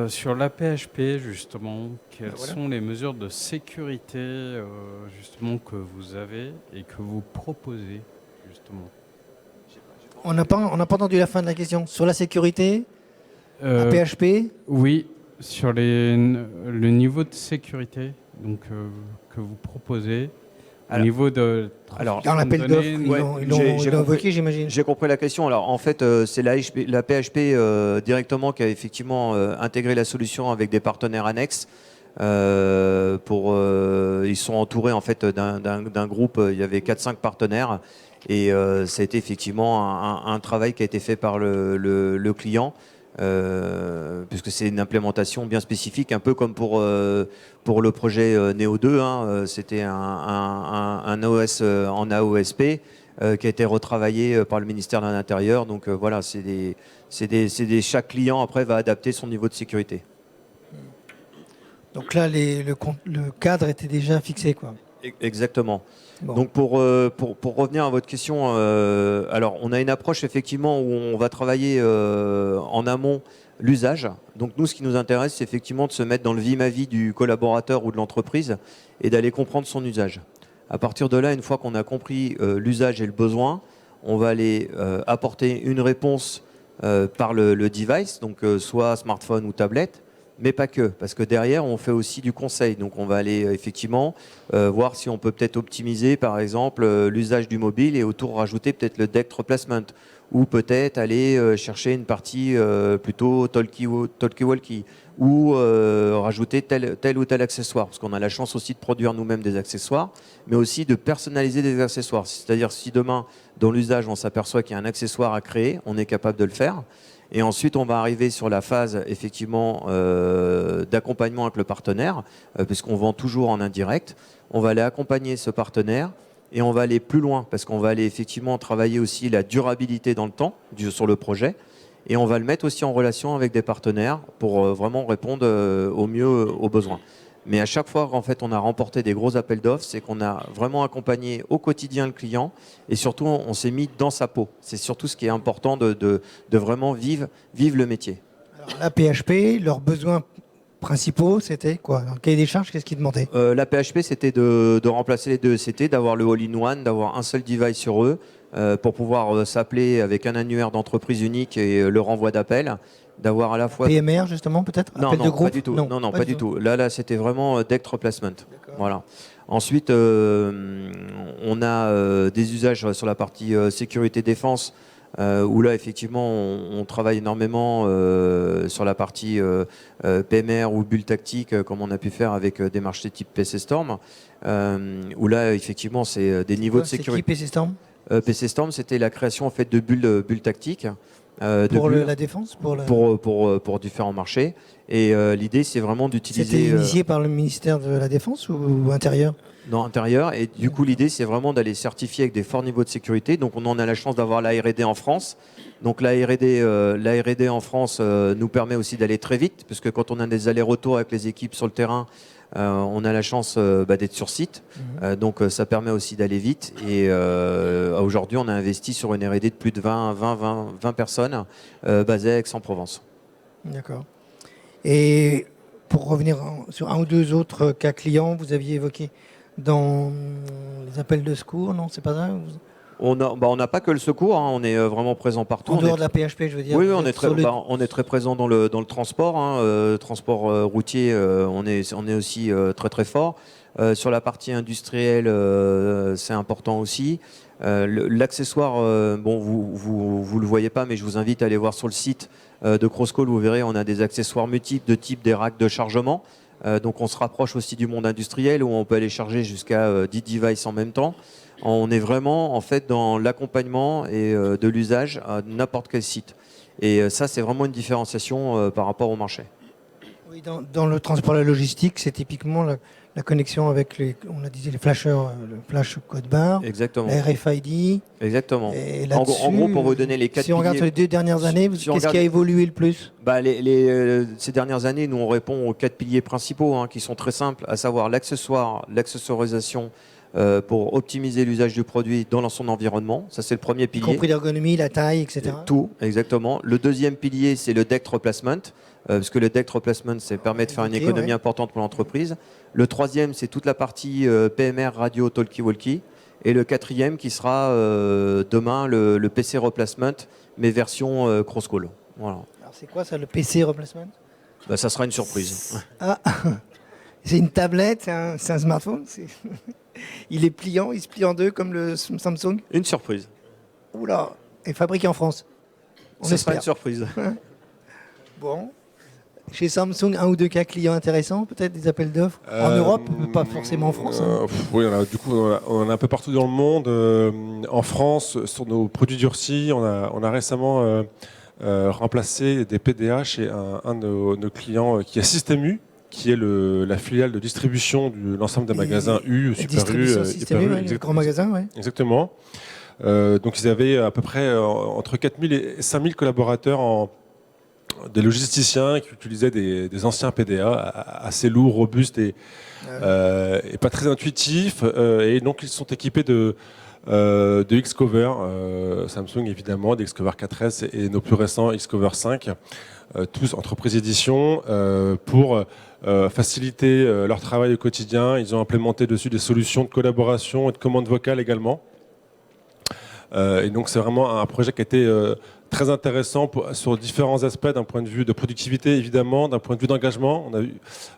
Sur l'APHP, justement, quelles sont les mesures de sécurité justement, que vous avez et que vous proposez, justement? On n'a pas entendu la fin de la question. Sur la sécurité, APHP? Oui, sur le niveau de sécurité donc, que vous proposez. Au niveau de... dans l'appel d'offres, ils l'ont invoqué, j'imagine. J'ai compris la question. Alors, en fait, c'est la PHP directement qui a effectivement intégré la solution avec des partenaires annexes. Ils sont entourés en fait d'un groupe. Il y avait 4-5 partenaires et ça a été effectivement un travail qui a été fait par le client. Puisque c'est une implémentation bien spécifique, un peu comme pour le projet Neo 2, hein, c'était un OS en AOSP qui a été retravaillé par le ministère de l'Intérieur. Donc voilà, chaque client après va adapter son niveau de sécurité. Donc là, le cadre était déjà fixé, quoi. Exactement. Bon. Donc pour revenir à votre question, alors on a une approche effectivement où on va travailler en amont l'usage. Donc nous, ce qui nous intéresse, c'est effectivement de se mettre dans le vie-ma-vie du collaborateur ou de l'entreprise et d'aller comprendre son usage. À partir de là, une fois qu'on a compris l'usage et le besoin, on va aller apporter une réponse par le device, donc soit smartphone ou tablette, mais pas que, parce que derrière, on fait aussi du conseil. Donc on va aller effectivement voir si on peut peut-être optimiser, par exemple, l'usage du mobile et autour rajouter peut-être le deck replacement, ou peut-être aller chercher une partie plutôt talkie-walkie, ou rajouter tel ou tel accessoire, parce qu'on a la chance aussi de produire nous-mêmes des accessoires, mais aussi de personnaliser des accessoires. C'est-à-dire si demain, dans l'usage, on s'aperçoit qu'il y a un accessoire à créer, on est capable de le faire. Et ensuite, on va arriver sur la phase effectivement d'accompagnement avec le partenaire, puisqu'on vend toujours en indirect. On va aller accompagner ce partenaire et on va aller plus loin, parce qu'on va aller effectivement travailler aussi la durabilité dans le temps sur le projet. Et on va le mettre aussi en relation avec des partenaires pour vraiment répondre au mieux aux besoins. Mais à chaque fois qu'en fait, on a remporté des gros appels d'offres, c'est qu'on a vraiment accompagné au quotidien le client et surtout, on s'est mis dans sa peau. C'est surtout ce qui est important de vraiment vivre le métier. Alors, la PHP, leurs besoins principaux, c'était quoi? Dans le cahier des charges, qu'est-ce qu'ils demandaient? La PHP, c'était de remplacer les deux ECT, d'avoir le all-in-one, d'avoir un seul device sur eux, pour pouvoir s'appeler avec un annuaire d'entreprise unique et le renvoi d'appel, d'avoir à la fois... PMR, justement, peut-être? Non, Appel non, de groupe? pas du tout. Non, pas du tout. Là, c'était vraiment DECT replacement. Voilà. Ensuite, on a des usages sur la partie sécurité défense, où là, effectivement, on travaille énormément sur la partie PMR ou bulle tactique, comme on a pu faire avec des marchés type PC Storm, où là, effectivement, c'est des niveaux de sécurité. C'est qui PC Storm? PC Storm, c'était la création en fait de bulles tactiques. Pour la défense, pour différents marchés. Et l'idée, c'est vraiment d'utiliser... C'était initié par le ministère de la Défense ou intérieur? Non, intérieur. Et du coup, l'idée, c'est vraiment d'aller certifier avec des forts niveaux de sécurité. Donc, on en a la chance d'avoir la R&D en France. Donc, la R&D en France nous permet aussi d'aller très vite, parce que quand on a des allers-retours avec les équipes sur le terrain, on a la chance d'être sur site. Donc, ça permet aussi d'aller vite. Et aujourd'hui, on a investi sur une R&D de plus de 20 personnes basées à Aix-en-Provence. D'accord. Et pour revenir sur un ou deux autres cas clients, vous aviez évoqué dans les appels de secours, non? C'est pas ça? On n'a pas que le secours, hein, on est vraiment présent partout. En dehors de la PHP, je veux dire. Oui, on est très présent dans le transport, hein, transport routier, on est aussi très très fort. Sur la partie industrielle, c'est important aussi. L'accessoire, bon, vous le voyez pas, mais je vous invite à aller voir sur le site de Crosscall. Vous verrez, on a des accessoires multiples de type des racks de chargement. Donc on se rapproche aussi du monde industriel où on peut aller charger jusqu'à 10 devices en même temps. On est vraiment en fait dans l'accompagnement et de l'usage à n'importe quel site. Et ça, c'est vraiment une différenciation par rapport au marché. Oui, dans le transport et la logistique, c'est typiquement la connexion avec les flasheurs, le flash code barre, Exactement. la RFID. Exactement. Et En gros, pour vous donner les 4 si on regarde sur les 2 dernières années, qu'est-ce qui a évolué le plus? Ces dernières années, nous, on répond aux 4 piliers principaux, hein, qui sont très simples, à savoir l'accessoire, l'accessoirisation, pour optimiser l'usage du produit dans son environnement. Ça, c'est le premier pilier. Y compris l'ergonomie, la taille, etc. Tout, exactement. Le deuxième pilier, c'est le DECT replacement, parce que le DECT replacement, ça permet de faire une économie importante pour l'entreprise. Le troisième, c'est toute la partie PMR, radio, talkie-walkie. Et le quatrième, qui sera demain le PC replacement, mais version Crosscall. Voilà. Alors, c'est quoi ça, le PC replacement? Ça sera une surprise. Ah, c'est une tablette, c'est un smartphone. Il est pliant, il se plie en deux comme le Samsung. Une surprise. Oula, et fabriqué en France. Ce sera une surprise. Bon. Chez Samsung, un ou deux cas clients intéressants, peut-être des appels d'offres en Europe, pas forcément en France. Oui, on a un peu partout dans le monde. En France, sur nos produits durcis, on a récemment remplacé des PDA chez un de nos clients qui est Système U, qui est la filiale de distribution de l'ensemble des magasins U, Super U, Système U, le grand magasin, oui. Exactement. Donc ils avaient à peu près entre 4000 et 5000 collaborateurs, des logisticiens qui utilisaient des anciens PDA assez lourds, robustes et pas très intuitifs. Et donc ils sont équipés de Xcover, Samsung évidemment, des Xcover 4S et nos plus récents Xcover 5, tous entreprises édition, pour faciliter leur travail au quotidien. Ils ont implémenté dessus des solutions de collaboration et de commande vocale également. Et donc c'est vraiment un projet qui a été très intéressant sur différents aspects, d'un point de vue de productivité évidemment, d'un point de vue d'engagement.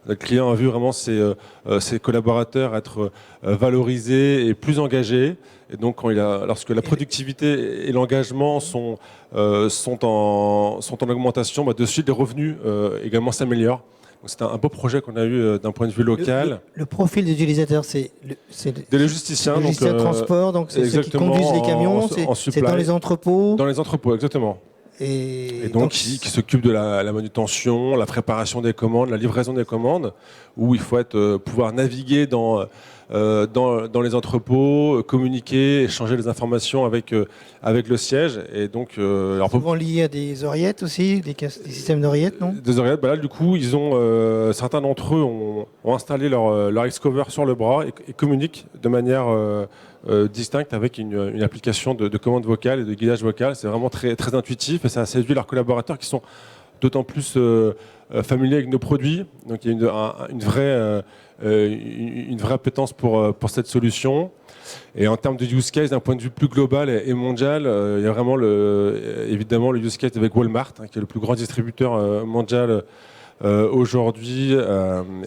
Le client a vu vraiment ses collaborateurs être valorisés et plus engagés. Et donc lorsque la productivité et l'engagement sont en augmentation, de suite les revenus également s'améliorent. C'est un beau projet qu'on a eu d'un point de vue local. Le profil des utilisateurs, c'est des logisticiens. Les logisticiens de transport, donc c'est ceux qui conduisent les camions, c'est dans les entrepôts. Dans les entrepôts, exactement. Et donc qui s'occupent de la manutention, la préparation des commandes, la livraison des commandes, où il faut pouvoir naviguer dans les entrepôts, communiquer, échanger les informations avec le siège. Et donc, souvent lié à des oreillettes aussi, des systèmes d'oreillettes, non? Des oreillettes, là du coup, certains d'entre eux ont installé leur Xcover sur le bras et communiquent de manière distincte avec une application de commande vocale et de guidage vocal. C'est vraiment très, très intuitif et ça a séduit leurs collaborateurs qui sont d'autant plus familiers avec nos produits. Donc il y a une vraie appétence pour cette solution. Et en termes de use case, d'un point de vue plus global et mondial, il y a vraiment évidemment le use case avec Walmart, qui est le plus grand distributeur mondial aujourd'hui,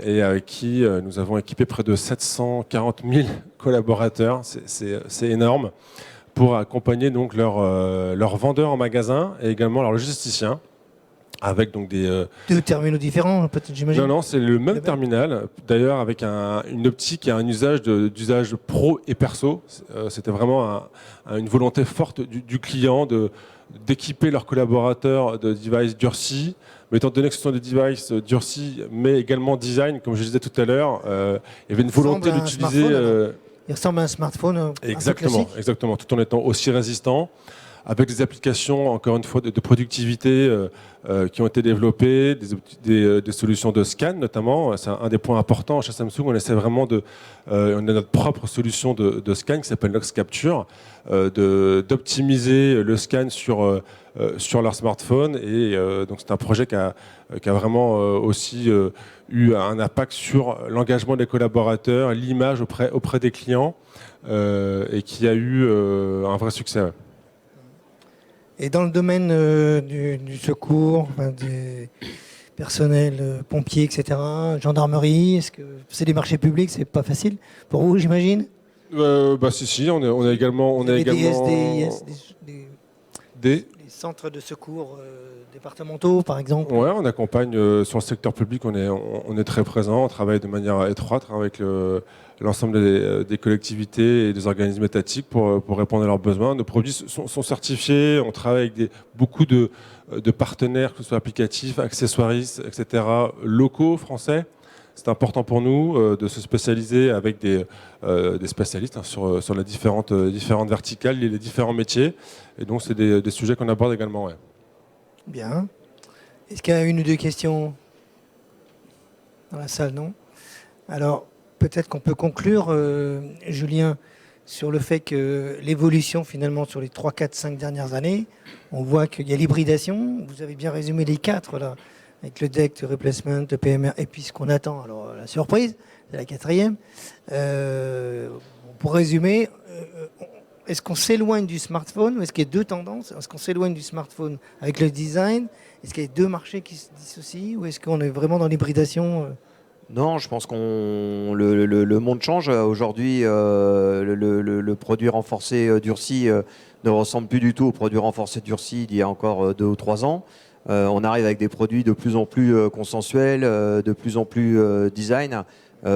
et avec qui nous avons équipé près de 740 000 collaborateurs. C'est énorme, pour accompagner donc leurs vendeurs en magasin et également leurs logisticiens. Avec donc des Deux terminaux différents, peut-être, j'imagine. Non, c'est le même terminal. D'ailleurs, avec une optique et un d'usage pro et perso. C'était vraiment une volonté forte du client d'équiper leurs collaborateurs de devices durcis. Mais étant donné que ce sont des devices durcis, mais également design, comme je disais tout à l'heure, il y avait une volonté d'utiliser. Il ressemble à un smartphone. Exactement, tout en étant aussi résistant, avec des applications, encore une fois, de productivité qui ont été développées, des solutions de scan notamment. C'est un des points importants chez Samsung. On essaie vraiment on a notre propre solution de scan qui s'appelle Nox Capture, d'optimiser le scan sur leur smartphone. Et donc c'est un projet qui a vraiment aussi eu un impact sur l'engagement des collaborateurs, l'image auprès des clients, et qui a eu un vrai succès. Ouais. Et dans le domaine du secours, des personnels, pompiers, etc., gendarmerie, est-ce que c'est des marchés publics, c'est pas facile pour vous, j'imagine? Si, on a également des centres de secours départementaux, par exemple. Ouais, on accompagne sur le secteur public, on est très présent, on travaille de manière étroite avec l'ensemble des collectivités et des organismes étatiques pour répondre à leurs besoins. Nos produits sont certifiés, on travaille avec beaucoup de partenaires, que ce soit applicatifs, accessoiristes, etc., locaux, français. C'est important pour nous de se spécialiser avec des spécialistes sur les différentes verticales, les différents métiers. Et donc, c'est des sujets qu'on aborde également. Ouais. Bien. Est-ce qu'il y a une ou deux questions dans la salle? Non. Alors, peut-être qu'on peut conclure, Julien, sur le fait que l'évolution, finalement, sur les 3, 4, 5 dernières années, on voit qu'il y a l'hybridation. Vous avez bien résumé les 4, là, avec le DECT, le replacement, le PMR, et puis ce qu'on attend. Alors, la surprise, c'est la 4e. Pour résumer, est-ce qu'on s'éloigne du smartphone ou est-ce qu'il y a deux tendances? Est-ce qu'on s'éloigne du smartphone avec le design? Est-ce qu'il y a deux marchés qui se dissocient ou est-ce qu'on est vraiment dans l'hybridation? Non, je pense le monde change. Aujourd'hui, le produit renforcé durci ne ressemble plus du tout au produit renforcé durci d'il y a encore 2 ou 3 ans. On arrive avec des produits de plus en plus consensuels, de plus en plus design.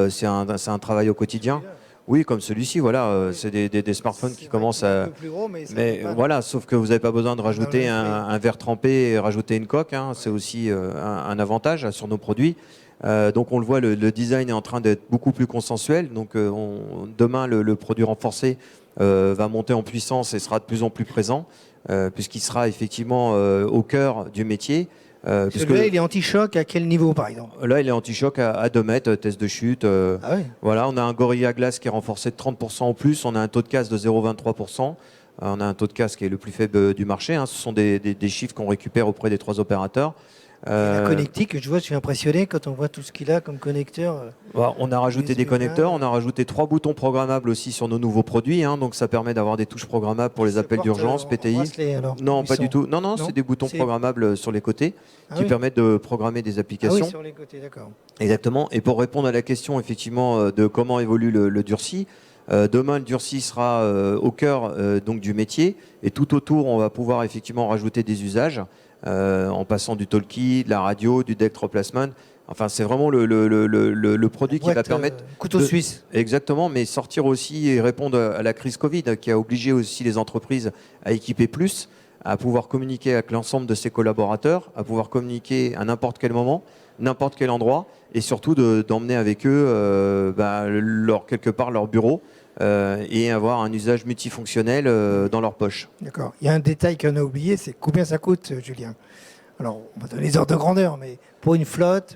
C'est un travail au quotidien. Oui, comme celui-ci, voilà, c'est des smartphones qui commencent à... Un peu plus gros, mais voilà, sauf que vous n'avez pas besoin de rajouter un verre trempé et rajouter une coque. C'est aussi un avantage sur nos produits. Donc on le voit, le design est en train d'être beaucoup plus consensuel. Donc demain, le produit renforcé va monter en puissance et sera de plus en plus présent, puisqu'il sera effectivement au cœur du métier. Celui-là, il est anti-choc à quel niveau, par exemple? Là, il est anti-choc à 2 mètres, test de chute. Ah oui. Voilà, on a un Gorilla Glass qui est renforcé de 30% en plus. On a un taux de casse de 0,23%. On a un taux de casse qui est le plus faible du marché. Ce sont des chiffres qu'on récupère auprès des 3 opérateurs. La connectique, je suis impressionné quand on voit tout ce qu'il a comme connecteur. On a rajouté des connecteurs, on a rajouté 3 boutons programmables aussi sur nos nouveaux produits, donc ça permet d'avoir des touches programmables pour les appels d'urgence, PTI. Non, pas du tout. Non, c'est des boutons programmables sur les côtés qui permettent de programmer des applications. Ah oui, sur les côtés, d'accord. Exactement. Et pour répondre à la question effectivement de comment évolue le durci, demain le durci sera au cœur donc du métier et tout autour on va pouvoir effectivement rajouter des usages. En passant du talkie, de la radio, du DECT replacement. Enfin, c'est vraiment le produit qui va permettre... couteau suisse. Exactement, mais sortir aussi et répondre à la crise Covid qui a obligé aussi les entreprises à équiper plus, à pouvoir communiquer avec l'ensemble de ses collaborateurs, à pouvoir communiquer à n'importe quel moment, n'importe quel endroit, et surtout d'emmener avec eux quelque part leur bureau. Et avoir un usage multifonctionnel dans leur poche. D'accord. Il y a un détail qu'on a oublié, c'est combien ça coûte, Julien? Alors, on va donner les ordres de grandeur, mais pour une flotte,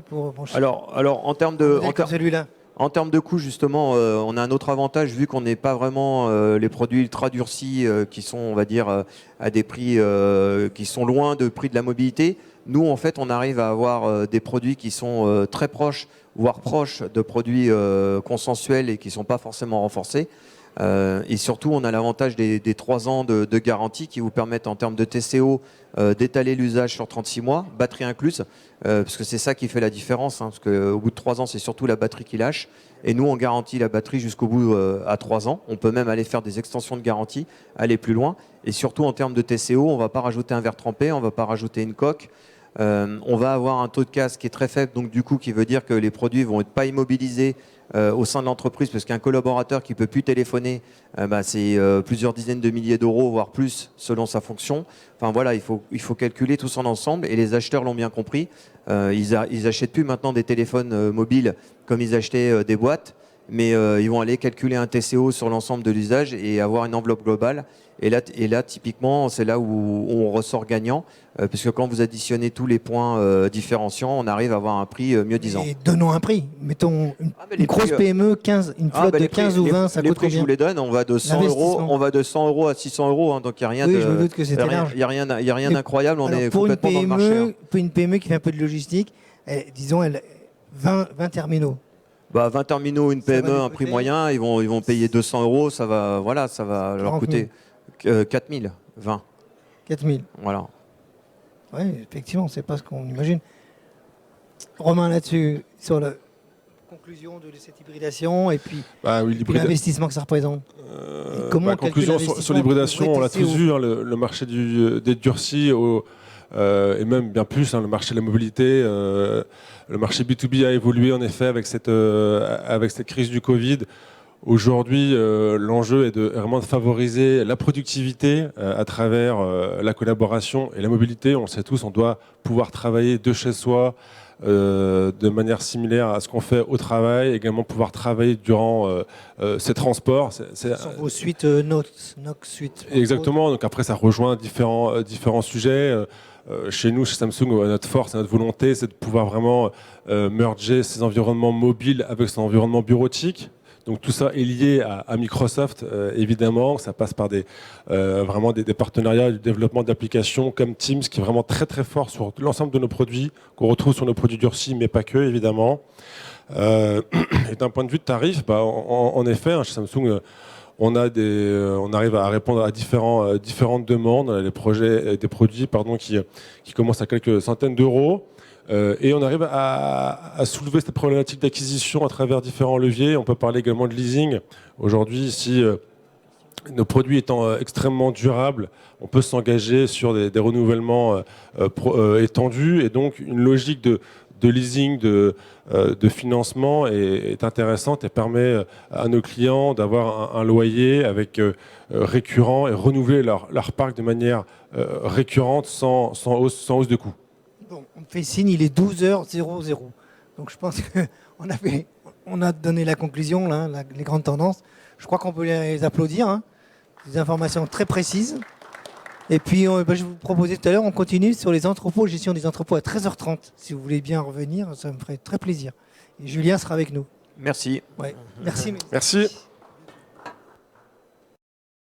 Alors en termes de... celui-là. En termes de coût, justement, on a un autre avantage, vu qu'on n'est pas vraiment les produits ultra durcis qui sont, on va dire, à des prix qui sont loin de prix de la mobilité. Nous, en fait, on arrive à avoir des produits qui sont très proches, voire proches de produits consensuels et qui ne sont pas forcément renforcés. Et surtout, on a l'avantage des 3 ans de garantie qui vous permettent, en termes de TCO, d'étaler l'usage sur 36 mois, batterie incluse, parce que c'est ça qui fait la différence, hein, parce qu'au bout de 3 ans, c'est surtout la batterie qui lâche. Et nous, on garantit la batterie jusqu'au bout à 3 ans. On peut même aller faire des extensions de garantie, aller plus loin. Et surtout, en termes de TCO, on ne va pas rajouter un verre trempé, on ne va pas rajouter une coque. On va avoir un taux de casse qui est très faible, donc du coup, qui veut dire que les produits vont être pas immobilisés au sein de l'entreprise, parce qu'un collaborateur qui peut plus téléphoner, c'est plusieurs dizaines de milliers d'euros, voire plus, selon sa fonction. Enfin voilà, il faut calculer tout son ensemble, et les acheteurs l'ont bien compris. Ils achètent plus maintenant des téléphones mobiles comme ils achetaient des boîtes, mais ils vont aller calculer un TCO sur l'ensemble de l'usage et avoir une enveloppe globale. Et là, typiquement, c'est là où on ressort gagnant, puisque quand vous additionnez tous les points différenciants, on arrive à avoir un prix mieux disant. Et donnons un prix. Mettons une grosse PME, 15, une flotte de 15 ou 20, ça coûte combien? Je vous les donne, on va de 100 €, à 600 €, hein, donc il n'y a rien je me doute que c'était large. Il y a rien d'incroyable, on est pour complètement dans le marché. Hein. Pour une PME qui fait un peu de logistique, disons, 20 terminaux. 20 terminaux, une PME, un prix moyen, ils vont payer 200 €, ça va leur coûter 4 000, 20. 4 000. Voilà. Oui, effectivement, c'est pas ce qu'on imagine. Romain, là-dessus, sur la conclusion de cette hybridation et puis, puis l'investissement que ça représente. Conclusion sur l'hybridation, on l'a tous vu, hein, le marché des durcis et même bien plus, hein, le marché de la mobilité, le marché B2B a évolué en effet avec cette crise du Covid. Aujourd'hui, l'enjeu est vraiment de favoriser la productivité à travers la collaboration et la mobilité. On le sait tous, on doit pouvoir travailler de chez soi de manière similaire à ce qu'on fait au travail, également pouvoir travailler durant ces transports. Sur vos suites Nox Suite. Exactement, donc après ça rejoint différents sujets. Chez nous, chez Samsung, notre force et notre volonté, c'est de pouvoir vraiment merger ces environnements mobiles avec son environnement bureautique. Donc tout ça est lié à Microsoft, évidemment. Ça passe par vraiment des partenariats, du développement d'applications comme Teams, qui est vraiment très très fort sur l'ensemble de nos produits, qu'on retrouve sur nos produits durcis, mais pas que, évidemment. Et d'un point de vue de tarif, en effet, hein, chez Samsung, on arrive à répondre à différentes demandes. On a des produits qui commencent à quelques centaines d'euros. Et on arrive à soulever cette problématique d'acquisition à travers différents leviers. On peut parler également de leasing. Aujourd'hui, si nos produits étant extrêmement durables, on peut s'engager sur des renouvellements étendus. Et donc, une logique de leasing, de financement est intéressante et permet à nos clients d'avoir un loyer avec récurrent et renouveler leur parc de manière récurrente sans hausse de coût. Bon, on me fait signe, il est 12h00. Donc je pense qu'on a donné la conclusion, là, les grandes tendances. Je crois qu'on peut les applaudir. Hein. Des informations très précises. Et puis, je vous proposais tout à l'heure, on continue sur les entrepôts, gestion des entrepôts à 13h30. Si vous voulez bien revenir, ça me ferait très plaisir. Et Julien sera avec nous. Merci. Ouais. Merci. Merci.